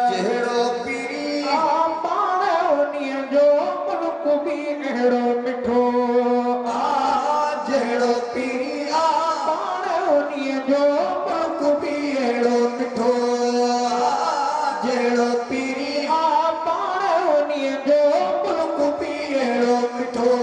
जहिड़ो पीरी पाण उन्हीअ जो मुल्क बि अहिड़ो मिठो जहिड़ो पीरी पाण उन्हीअ जो मुल्क बि अहिड़ो मिठो जहिड़ो पीरी पाण उन्हीअ जो मुल्क बि अहिड़ो मिठो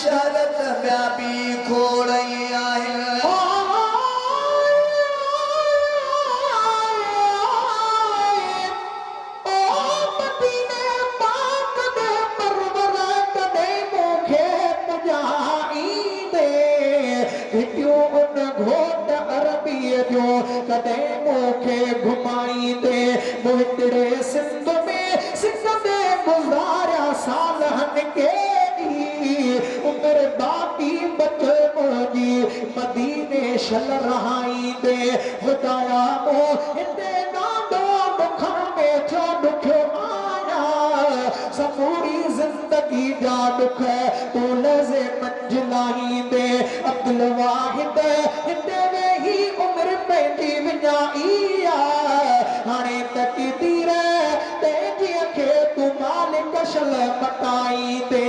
शरत ॿिया बि खोड़ई आहिनि कॾहिं मूंखे घुमाईंदे मुहितड़े सिंध में सिकंदे गुज़ारिया सालनि के उम्र बाकी बचे मुंहिंजी मदीने शल रहाईंदे खुदाया मो हिते ॾाढो दुखनि में थियो ॾुखियो आया समूरी ज़िंदगी जा दुख तूं लज़े मंझलाईंदे अब्दुल वाहिद हिते वेही उम्र पंहिंजी विञाई हाणे तक़दीर तेजी खे तूं मालिक शल मटाईंदे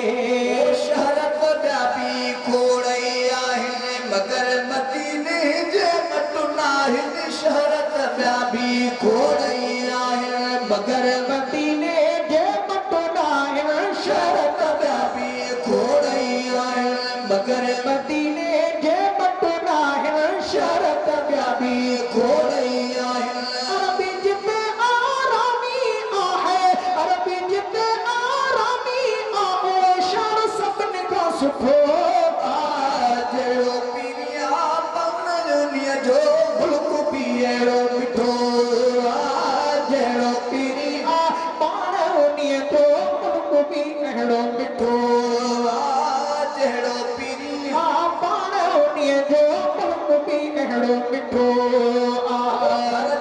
शहरत ॿिया बि खोड़ई आहिनि मगर मदीने जे मटु नाहिनि शहरत ॿिया बि खोड़ई आहिनि मगर मदीने जे मटु नाहिनि शहरत ॿिया बि खोड़ई आहिनि मगर मदीने जे मटु नाहिनि शहरत ॿिया बि खोड़ई आहिनि अरबी जिते आरामी आहे अरबी जिते आरामी आहे शहर सभिनी खां सुठो जहिड़ो पीरी पाण उन्हीअ जो मुल्क बि अहिड़ो मिठो जहिड़ो पीरी पाण उन्हीअ जो मुल्क बि अहिड़ो मिठो जहिड़ो पीरी पाण उन्हीअ जो मुल्क बि अहिड़ो मिठो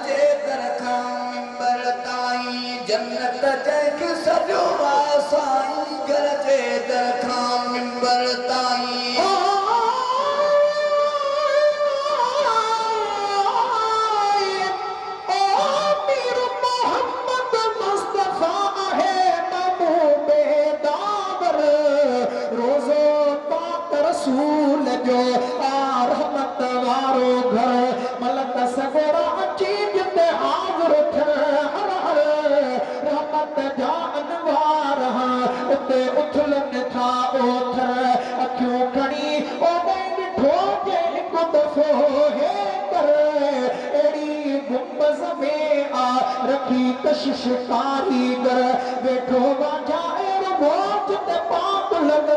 जे दर खां मिंबर ताईं जन्नत जंहिंखे सॼो साईं घर जे दर खां मिंबर ताईं रसूल जो रहमत वारो घर मलक सगरा अची जिते हाज़िर थियण हर रहमत जा अनवार उते उथलनि था ओथर अखियूं खणी ओॾे ॾिठो जे हिकु दफ़ो हे कर अहिड़ी गुंबज़ में आ रखी कशिश कारीगर वेठो वांझाए रोज ते पाप लॻ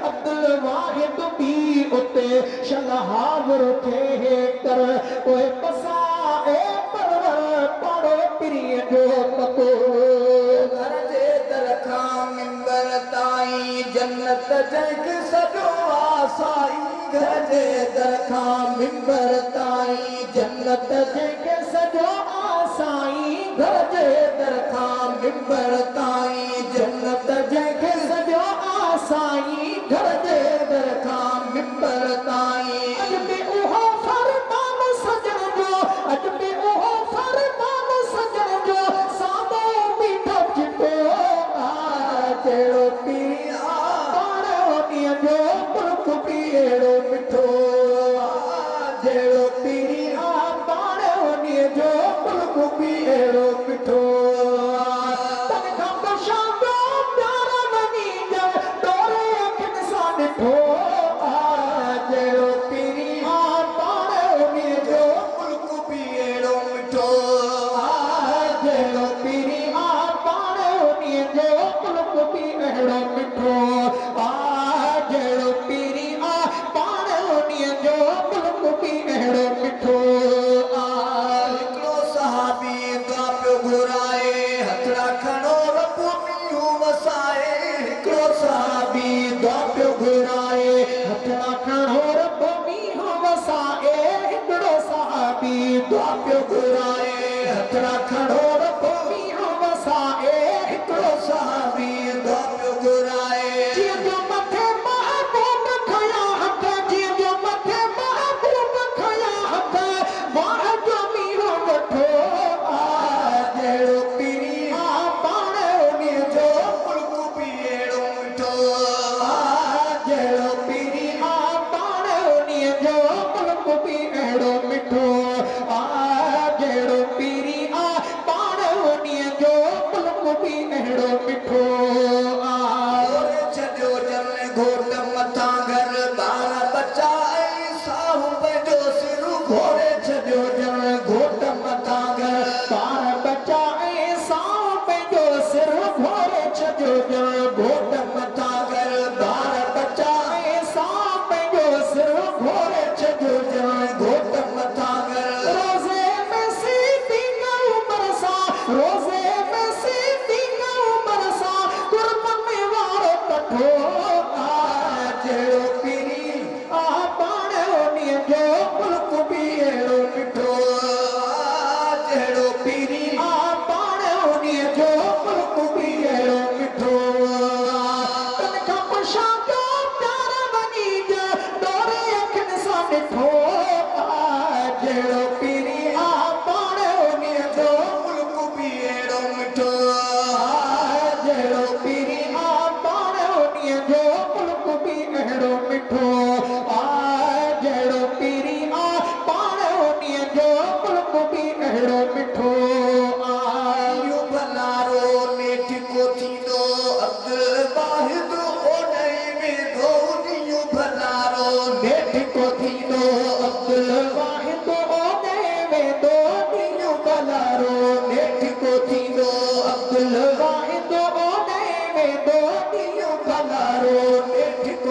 अब्दुल वाहिद भी उते शल हाज़िर थे कर ओए पसा ए परवर पाड़ो पिरीअ जो पको घर जे दर खां मिंबर ताईं जन्नत जंहिंखे सॼो आसाई घर जे दर खां मिंबर ताईं जन्नत जंहिंखे सॼो आसाई घर जे दर खां मिंबर ताईं जन्नत जंहिंखे सॼो आसाई घर जे दर खां मिंबर ताईं अॼु बि उहो फरमान सजण मिठो जहिड़ो पीरी आ पाण उन्हीअ जो मुल्क बि अहिड़ो मिठो तन खां पोइ शांदो प्यारा मनी जा तोरे अखियुनि सां ॾिठो जहिड़ो पीरी आ पाण उन्हीअ जो मुल्क बि अहिड़ो मिठो जहिड़ो पीरी आ पाण उन्हीअ जो मुल्क बि अहिड़ो मिठो जहिड़ो पीरी आ पाण उन्हीअ जो मुल्क बि अहिड़ो मिठो हिकिड़ो सहाबी दुआ पियो घुराए हथड़ा खणो रब मींहुं वसाए हिकिड़ो सहाबी दुआ पियो घुराए हथड़ा खणो रब मींहुं वसाए हिकिड़ो सहाबी दुआ पियो घुराए हथड़ा खणो रब मींहुं वसाए हिकिड़ो सहाबी दुआ पियो घुराए जीअं जो मथे महबूब खया हथ जीअं जो मथे महबूब खया हथ वाह जो मींहुं वठो जहिड़ो पीरी आ पाण उन्हीअ जो मुल्क बि अहिड़ो मिठो जहिड़ो पीरी आ पाण उन्हीअ जो मुल्क बि अहिड़ो मिठो जहिड़ो पीरी आ पाण उन्हीअ जो मुल्क बि अहिड़ो मिठो छॾियो जन घोट मथां घर ॿार बचा ऐं साहु पंहिंजो सिर घोड़े छॾियो जन घोट मथां घर ॿार बचा ऐं साहु पंहिंजो सिर घोड़े छॾियो जन घोट मथां घर ॿार बचा ऐं साहु पंहिंजो सिर घोड़े छॾियो जन घोट मथां घर रोज़े में सीधी उमर सां रोज़े में सीधी उमर सां कुर्बन वारो कठो जहिड़ो पीरी आ पाण उन्हीअ जो मुल्क बि अहिड़ो मिठो जहिड़ो पीरी आ पाण उन्हीअ जो मुल्क बि अहिड़ो मिठो तन खां पोइ शांदो प्यारा वञी जा तोरे अखियुनि सां ॾिठो जहिड़ो पीरी आ पाण उन्हीअ जो मुल्क बि अहिड़ो मिठो जहिड़ो पीरी आ पाण उन्हीअ जो मुल्क बि अहिड़ो मिठो जहिड़ो पीरी आ पाण उन्हीअ जो मुल्क बि अहिड़ो मिठो इहो भलारो नेठ को थींदो अब्दुल वाहिद ओॾे वेंदो इहो भलारो नेठ को थींदो अब्दुल वाहिद ओॾे वेंदो इहो भलारो नेठ को थींदो अब्दुल वाहिद ओॾे वेंदो इहो भलारो नेठ